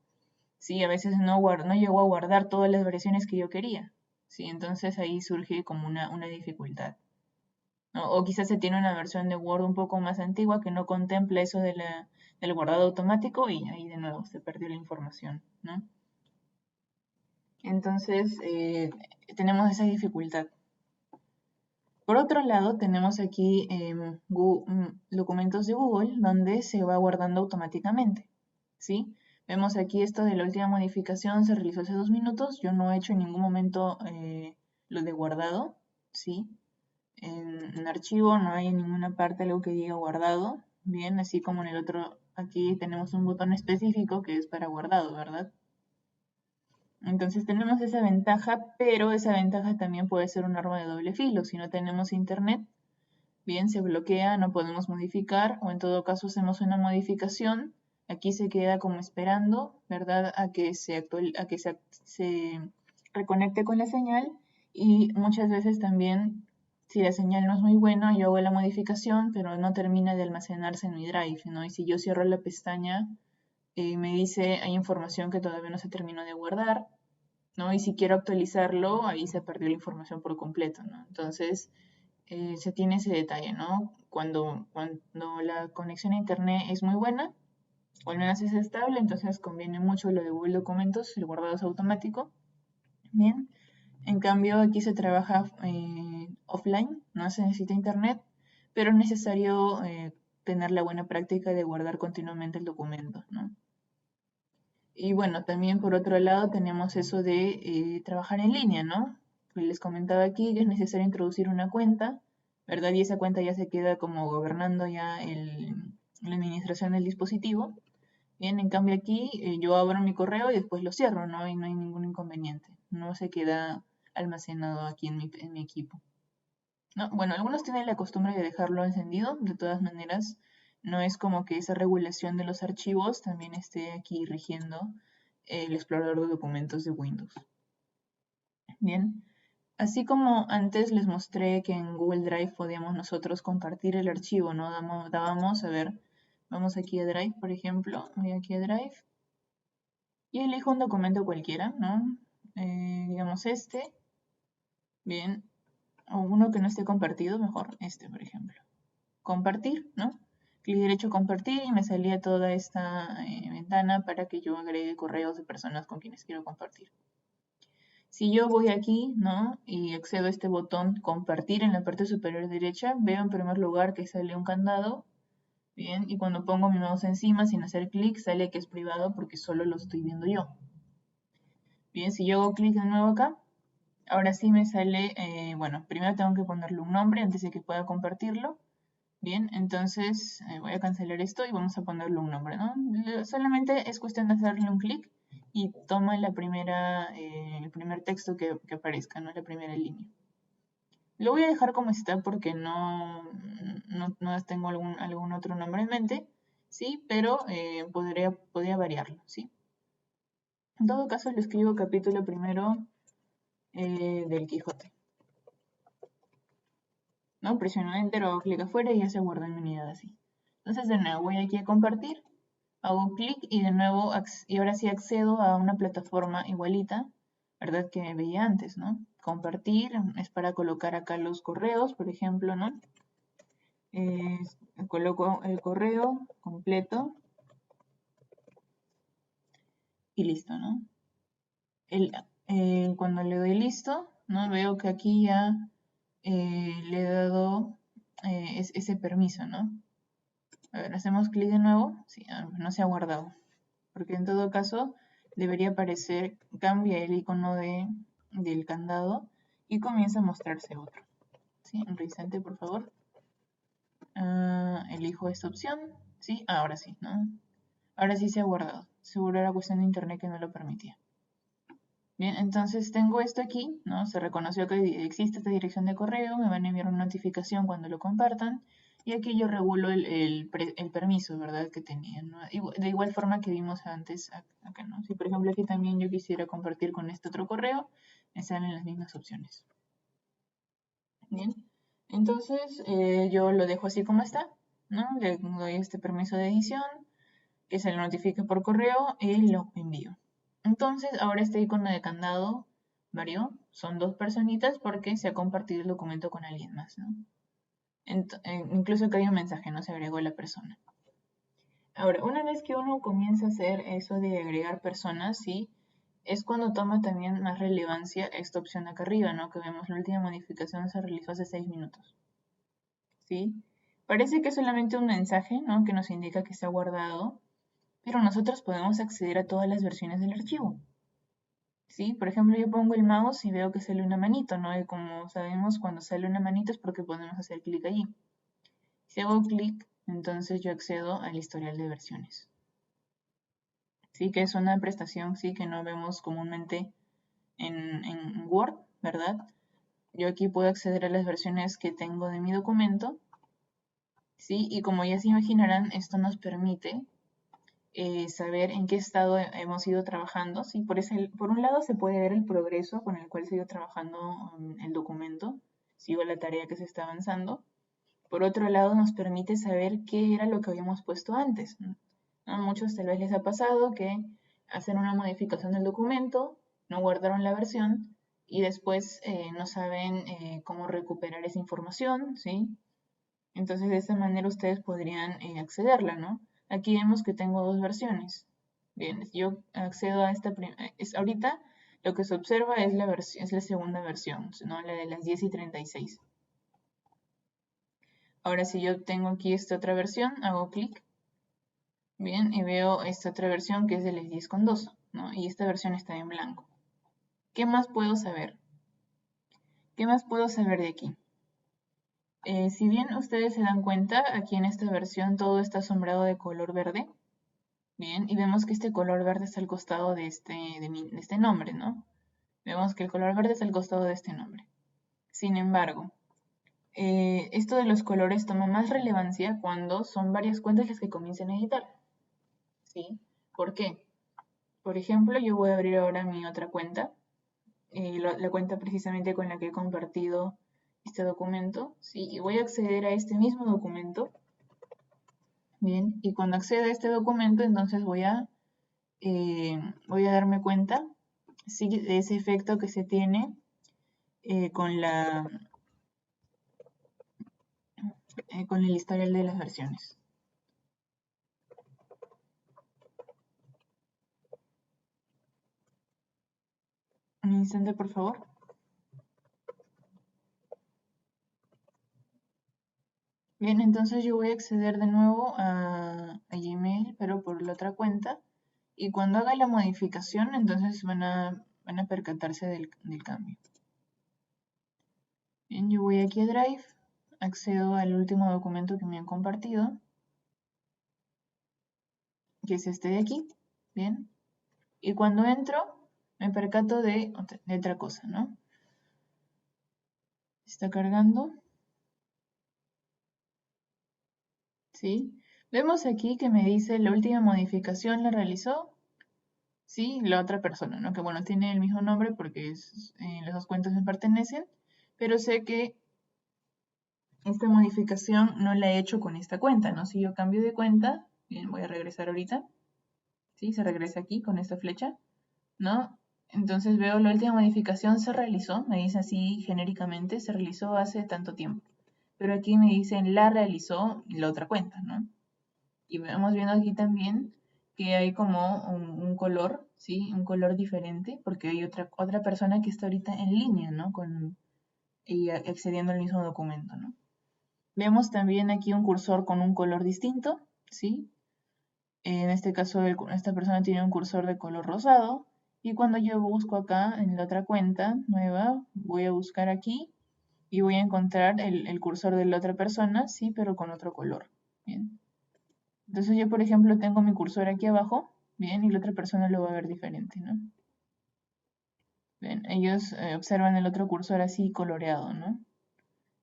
Sí, a veces no llegó a guardar todas las variaciones que yo quería. Sí, entonces ahí surge como una dificultad, ¿no? O quizás se tiene una versión de Word un poco más antigua que no contempla eso del guardado automático y ahí de nuevo se perdió la información, ¿no? Entonces, tenemos esa dificultad. Por otro lado, tenemos aquí documentos de Google donde se va guardando automáticamente, ¿sí? Vemos aquí esto de la última modificación, se realizó hace 2 minutos. Yo no he hecho en ningún momento lo de guardado, ¿sí? En archivo no hay en ninguna parte algo que diga guardado, bien, así como en el otro, aquí tenemos un botón específico que es para guardado, ¿verdad? Entonces tenemos esa ventaja, pero esa ventaja también puede ser un arma de doble filo. Si no tenemos internet, bien, se bloquea, no podemos modificar, o en todo caso hacemos una modificación, aquí se queda como esperando, ¿verdad? A que se reconecte con la señal, y muchas veces también, si la señal no es muy buena, yo hago la modificación, pero no termina de almacenarse en mi drive, ¿no? Y si yo cierro la pestaña, me dice, hay información que todavía no se terminó de guardar, ¿no? Y si quiero actualizarlo, ahí se perdió la información por completo, ¿no? Entonces, se tiene ese detalle, ¿no? Cuando la conexión a internet es muy buena, o al menos es estable, entonces conviene mucho lo de Google Documentos, el guardado es automático. Bien. En cambio, aquí se trabaja offline, no se necesita internet, pero es necesario tener la buena práctica de guardar continuamente el documento, ¿no? Y bueno, también por otro lado tenemos eso de trabajar en línea, ¿no? Les comentaba aquí que es necesario introducir una cuenta, ¿verdad? Y esa cuenta ya se queda como gobernando ya la administración del dispositivo. Bien, en cambio aquí yo abro mi correo y después lo cierro, ¿no? Y no hay ningún inconveniente. No se queda almacenado aquí en mi equipo. ¿No? Bueno, algunos tienen la costumbre de dejarlo encendido, de todas maneras, no es como que esa regulación de los archivos también esté aquí rigiendo el explorador de documentos de Windows. Bien, así como antes les mostré que en Google Drive podíamos nosotros compartir el archivo, ¿no? Dábamos, a ver, vamos aquí a Drive, por ejemplo, voy aquí a Drive y elijo un documento cualquiera, ¿no? Digamos este, bien, o uno que no esté compartido, mejor este, por ejemplo. Compartir, ¿no? Clic derecho compartir y me salía toda esta ventana para que yo agregue correos de personas con quienes quiero compartir. Si yo voy aquí, ¿no? Y accedo a este botón compartir en la parte superior derecha, veo en primer lugar que sale un candado, bien, y cuando pongo mi mouse encima sin hacer clic sale que es privado porque solo lo estoy viendo yo. Bien, si yo hago clic de nuevo acá, ahora sí me sale, bueno, primero tengo que ponerle un nombre antes de que pueda compartirlo. Bien, entonces voy a cancelar esto y vamos a ponerle un nombre, ¿no? Solamente es cuestión de hacerle un clic y toma el primer texto que aparezca, ¿no? La primera línea. Lo voy a dejar como está porque no tengo algún otro nombre en mente, ¿sí? Pero podría variarlo, ¿sí? En todo caso, le escribo capítulo primero del Quijote. ¿No? Presiono Enter o hago clic afuera y ya se guarda en mi unidad así. Entonces, de nuevo, voy aquí a compartir, hago clic y de nuevo, y ahora sí accedo a una plataforma igualita, ¿verdad? Que veía antes, ¿no? Compartir es para colocar acá los correos, por ejemplo, ¿no? Coloco el correo completo y listo, ¿no? Cuando le doy listo, ¿no? Veo que aquí ya le he dado ese permiso, ¿no? A ver, hacemos clic de nuevo. Sí, no se ha guardado. Porque en todo caso debería aparecer, cambia el icono del candado y comienza a mostrarse otro. ¿Sí? Un instante, por favor. Elijo esta opción. ¿Sí? Ahora sí, ¿no? Ahora sí se ha guardado. Seguro era cuestión de internet que no lo permitía. Bien, entonces tengo esto aquí, ¿no? Se reconoció que existe esta dirección de correo, me van a enviar una notificación cuando lo compartan, y aquí yo regulo el permiso, ¿verdad? Que tenía, ¿no? De igual forma que vimos antes acá, ¿no? Si por ejemplo aquí también yo quisiera compartir con este otro correo, me salen las mismas opciones. Bien, entonces yo lo dejo así como está, ¿no? Le doy este permiso de edición, que se le notifique por correo y lo envío. Entonces, ahora este icono de candado varió. Son dos personitas porque se ha compartido el documento con alguien más, ¿no? Incluso que hay un mensaje, no se agregó la persona. Ahora, una vez que uno comienza a hacer eso de agregar personas, ¿sí? Es cuando toma también más relevancia esta opción de acá arriba, ¿no? Que vemos la última modificación se realizó hace 6 minutos, ¿sí? Parece que es solamente un mensaje, ¿no? Que nos indica que está guardado, pero nosotros podemos acceder a todas las versiones del archivo. ¿Sí? Por ejemplo, yo pongo el mouse y veo que sale una manito, ¿no? Y como sabemos, cuando sale una manito es porque podemos hacer clic allí. Si hago clic, entonces yo accedo al historial de versiones. Sí, que es una prestación, sí, que no vemos comúnmente en Word, ¿verdad? Yo aquí puedo acceder a las versiones que tengo de mi documento, ¿sí? Y como ya se imaginarán, esto nos permite saber en qué estado hemos ido trabajando. ¿Sí? Por un lado se puede ver el progreso con el cual se ha ido trabajando el documento, sigo la tarea que se está avanzando. Por otro lado nos permite saber qué era lo que habíamos puesto antes. ¿No? A muchos tal vez les ha pasado que hacen una modificación del documento, no guardaron la versión y después no saben cómo recuperar esa información, ¿sí? Entonces de esta manera ustedes podrían accederla, ¿no? Aquí vemos que tengo dos versiones. Bien, yo accedo a esta primera. Ahorita lo que se observa es la segunda versión, ¿no? La de las 10 y 36. Ahora si yo tengo aquí esta otra versión, hago clic. Bien, y veo esta otra versión que es de las 10 con 2, ¿no? Y esta versión está en blanco. ¿Qué más puedo saber? ¿Qué más puedo saber de aquí? Si bien ustedes se dan cuenta, aquí en esta versión todo está sombreado de color verde. Bien, y vemos que este color verde está al costado de este nombre, ¿no? Vemos que el color verde está al costado de este nombre. Sin embargo, esto de los colores toma más relevancia cuando son varias cuentas las que comiencen a editar. ¿Sí? ¿Por qué? Por ejemplo, yo voy a abrir ahora mi otra cuenta, la cuenta precisamente con la que he compartido este documento, ¿sí? Y voy a acceder a este mismo documento. Bien, y cuando acceda a este documento, entonces voy a darme cuenta, sí, de ese efecto que se tiene con con el historial de las versiones. Un instante, por favor. Bien, entonces yo voy a acceder de nuevo a Gmail, pero por la otra cuenta. Y cuando haga la modificación, entonces van a percatarse del cambio. Bien, yo voy aquí a Drive, accedo al último documento que me han compartido, que es este de aquí. Bien, y cuando entro, me percato de otra cosa, ¿no? Está cargando. ¿Sí? Vemos aquí que me dice la última modificación la realizó, ¿sí? La otra persona, ¿no? Que bueno, tiene el mismo nombre porque las dos cuentas me pertenecen, pero sé que esta modificación no la he hecho con esta cuenta, ¿no? Si yo cambio de cuenta, bien, voy a regresar ahorita, ¿sí? Se regresa aquí con esta flecha, ¿no? Entonces veo la última modificación se realizó, me dice así genéricamente, se realizó hace tanto tiempo. Pero aquí me dicen la realizó la otra cuenta, ¿no? Y vamos viendo aquí también que hay como un color, ¿sí? Un color diferente, porque hay otra persona que está ahorita en línea, ¿no? Y accediendo al mismo documento, ¿no? Vemos también aquí un cursor con un color distinto, ¿sí? En este caso, esta persona tiene un cursor de color rosado. Y cuando yo busco acá en la otra cuenta nueva, voy a buscar aquí y voy a encontrar el cursor de la otra persona, sí, pero con otro color. Bien. Entonces yo, por ejemplo, tengo mi cursor aquí abajo, bien, y la otra persona lo va a ver diferente, ¿no? Bien, ellos observan el otro cursor así coloreado, ¿no?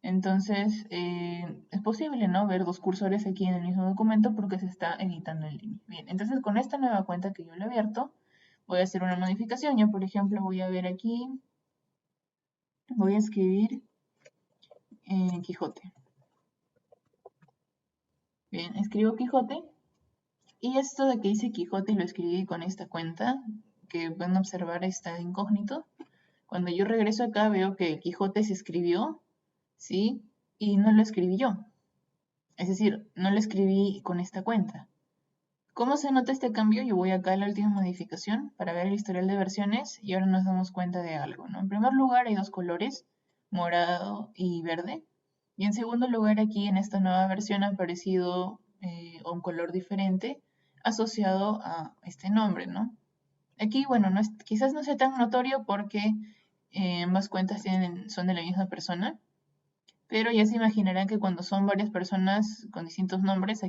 Entonces, es posible, ¿no? Ver dos cursores aquí en el mismo documento porque se está editando en línea. Bien, entonces con esta nueva cuenta que yo le he abierto, voy a hacer una modificación. Yo, por ejemplo, voy a ver aquí, voy a escribir Quijote. Bien, escribo Quijote. Y esto de que dice Quijote lo escribí con esta cuenta, que van a observar está incógnito. Cuando yo regreso acá veo que Quijote se escribió, ¿sí? Y no lo escribí yo. Es decir, no lo escribí con esta cuenta. ¿Cómo se nota este cambio? Yo voy acá a la última modificación para ver el historial de versiones y ahora nos damos cuenta de algo, ¿no? En primer lugar hay dos colores, morado y verde. Y en segundo lugar aquí en esta nueva versión ha aparecido un color diferente asociado a este nombre, ¿no? Aquí, bueno, quizás no sea tan notorio porque ambas cuentas son de la misma persona, pero ya se imaginarán que cuando son varias personas con distintos nombres,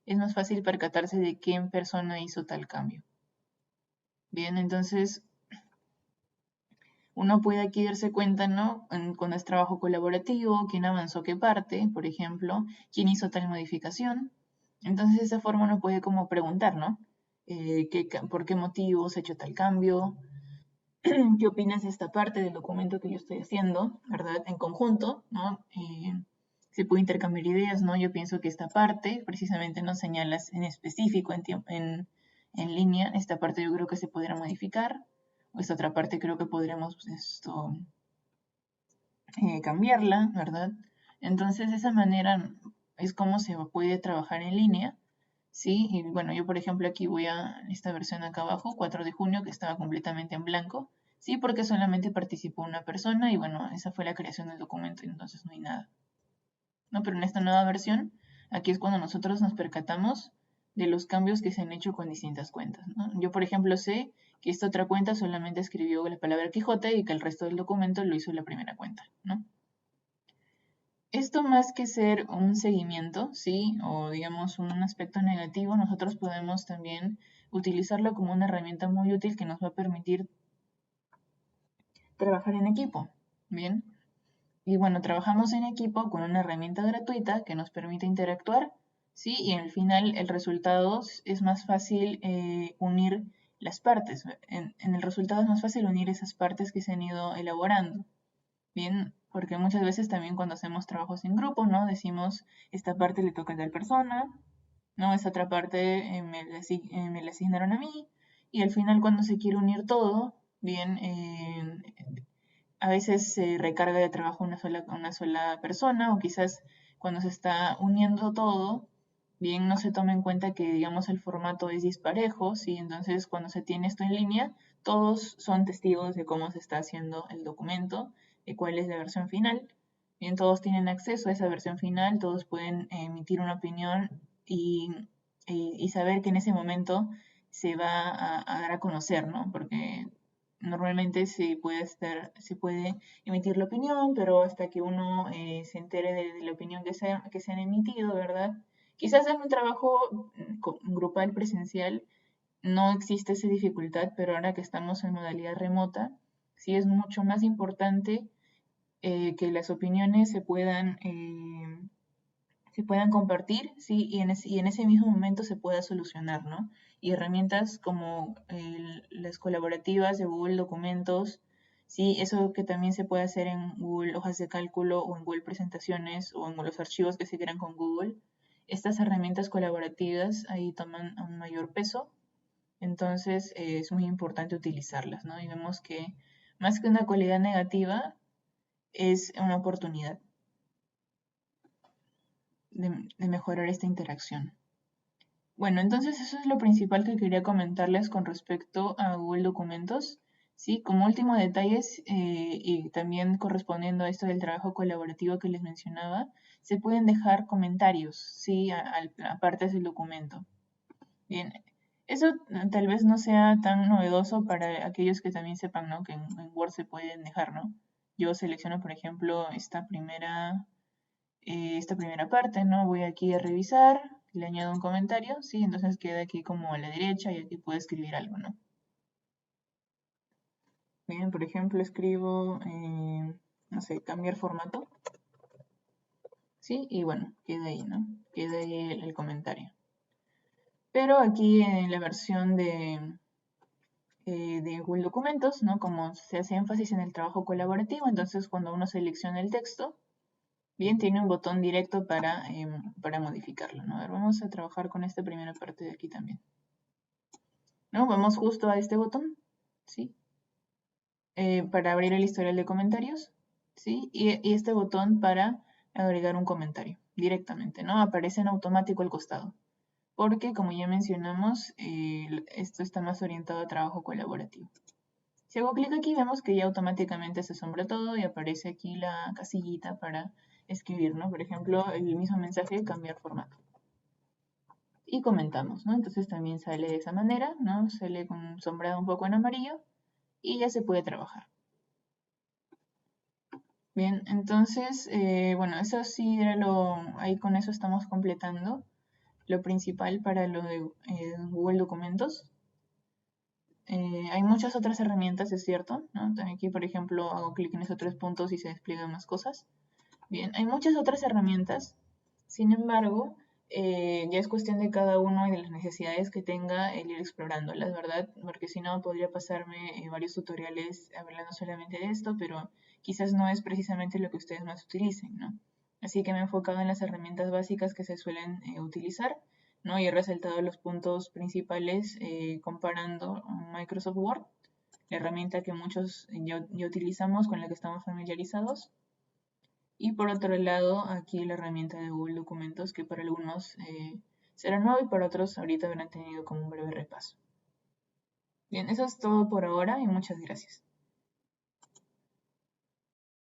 es más fácil percatarse de quién persona hizo tal cambio. Bien, entonces uno puede aquí darse cuenta, ¿no? Cuando es trabajo colaborativo, quién avanzó qué parte, por ejemplo, quién hizo tal modificación. Entonces de esa forma uno puede como preguntar, ¿no? ¿Por qué motivo se ha hecho tal cambio? ¿Qué opinas de esta parte del documento que yo estoy haciendo, ¿verdad? En conjunto, ¿no? Se puede intercambiar ideas, ¿no? Yo pienso que esta parte, precisamente nos señalas en específico, en línea, esta parte yo creo que se podrá modificar, o esta otra parte creo que podremos cambiarla, ¿verdad? Entonces, de esa manera es como se puede trabajar en línea, ¿sí? Y bueno, yo por ejemplo aquí voy a esta versión acá abajo, 4 de junio, que estaba completamente en blanco, ¿sí? Porque solamente participó una persona y bueno, esa fue la creación del documento y entonces no hay nada, ¿no? Pero en esta nueva versión, aquí es cuando nosotros nos percatamos de los cambios que se han hecho con distintas cuentas, ¿no? Yo por ejemplo sé que esta otra cuenta solamente escribió la palabra Quijote y que el resto del documento lo hizo la primera cuenta, ¿no? Esto más que ser un seguimiento, ¿sí? O digamos un aspecto negativo, nosotros podemos también utilizarlo como una herramienta muy útil que nos va a permitir trabajar en equipo, ¿bien? Y bueno, trabajamos en equipo con una herramienta gratuita que nos permite interactuar, ¿sí? Y al final el resultado es más fácil unir las partes. En el resultado es más fácil unir esas partes que se han ido elaborando. Bien, porque muchas veces también cuando hacemos trabajos en grupo, ¿no? Decimos, esta parte le toca a tal persona, ¿no? Esta otra parte me la asignaron a mí, y al final cuando se quiere unir todo, bien, a veces se recarga de trabajo una sola persona, o quizás cuando se está uniendo todo, bien, no se toma en cuenta que, digamos, el formato es disparejo, ¿sí? Entonces, cuando se tiene esto en línea, todos son testigos de cómo se está haciendo el documento, de cuál es la versión final. Bien, todos tienen acceso a esa versión final, todos pueden emitir una opinión y, y saber que en ese momento se va a dar a conocer, ¿no? Porque normalmente se puede emitir la opinión, pero hasta que uno se entere de la opinión que se han emitido, ¿verdad? Quizás en un trabajo grupal presencial no existe esa dificultad, pero ahora que estamos en modalidad remota, sí es mucho más importante que las opiniones se puedan compartir, ¿sí? Y en ese mismo momento se pueda solucionar, ¿no? Y herramientas como las colaborativas de Google Documentos, ¿sí? Eso que también se puede hacer en Google Hojas de Cálculo o en Google Presentaciones o en los archivos que se crean con Google. Estas herramientas colaborativas ahí toman un mayor peso, entonces es muy importante utilizarlas, ¿no? Y vemos que más que una cualidad negativa, es una oportunidad de mejorar esta interacción. Bueno, entonces eso es lo principal que quería comentarles con respecto a Google Documentos. Sí, como último detalle, y también correspondiendo a esto del trabajo colaborativo que les mencionaba, se pueden dejar comentarios, sí, a partes del documento. Bien, eso tal vez no sea tan novedoso para aquellos que también sepan, ¿no? Que en Word se pueden dejar, ¿no? Yo selecciono, por ejemplo, esta primera parte, ¿no? Voy aquí a revisar, le añado un comentario, ¿sí? Entonces queda aquí como a la derecha y aquí puedo escribir algo, ¿no? Bien, por ejemplo, escribo, no sé, cambiar formato, ¿sí? Y bueno, queda ahí, ¿no? Queda ahí el comentario. Pero aquí en la versión de Google Documentos, ¿no? Como se hace énfasis en el trabajo colaborativo, entonces cuando uno selecciona el texto, bien, tiene un botón directo para modificarlo, ¿no? A ver, vamos a trabajar con esta primera parte de aquí también. ¿No? Vamos justo a este botón, ¿sí? Para abrir el historial de comentarios, ¿sí? Y este botón para agregar un comentario directamente, ¿no? Aparece en automático al costado, porque como ya mencionamos, esto está más orientado a trabajo colaborativo. Si hago clic aquí, vemos que ya automáticamente se sombra todo y aparece aquí la casillita para escribir, ¿no? Por ejemplo, el mismo mensaje, cambiar formato. Y comentamos, ¿no? Entonces también sale de esa manera, ¿no? Sale con sombrado un poco en amarillo y ya se puede trabajar. Bien, entonces, bueno, eso sí era ahí con eso estamos completando lo principal para lo de Google Documentos. Hay muchas otras herramientas, es cierto, ¿no? Aquí, por ejemplo, hago clic en esos 3 puntos y se despliegan más cosas. Bien, hay muchas otras herramientas, sin embargo, ya es cuestión de cada uno y de las necesidades que tenga el ir explorándolas, ¿verdad? Porque si no, podría pasarme varios tutoriales hablando solamente de esto, pero quizás no es precisamente lo que ustedes más utilicen, ¿no? Así que me he enfocado en las herramientas básicas que se suelen utilizar, ¿no? Y he resaltado los puntos principales comparando Microsoft Word, la herramienta que muchos ya utilizamos, con la que estamos familiarizados. Y por otro lado, aquí la herramienta de Google Documentos, que para algunos será nuevo y para otros ahorita habrán tenido como un breve repaso. Bien, eso es todo por ahora y muchas gracias.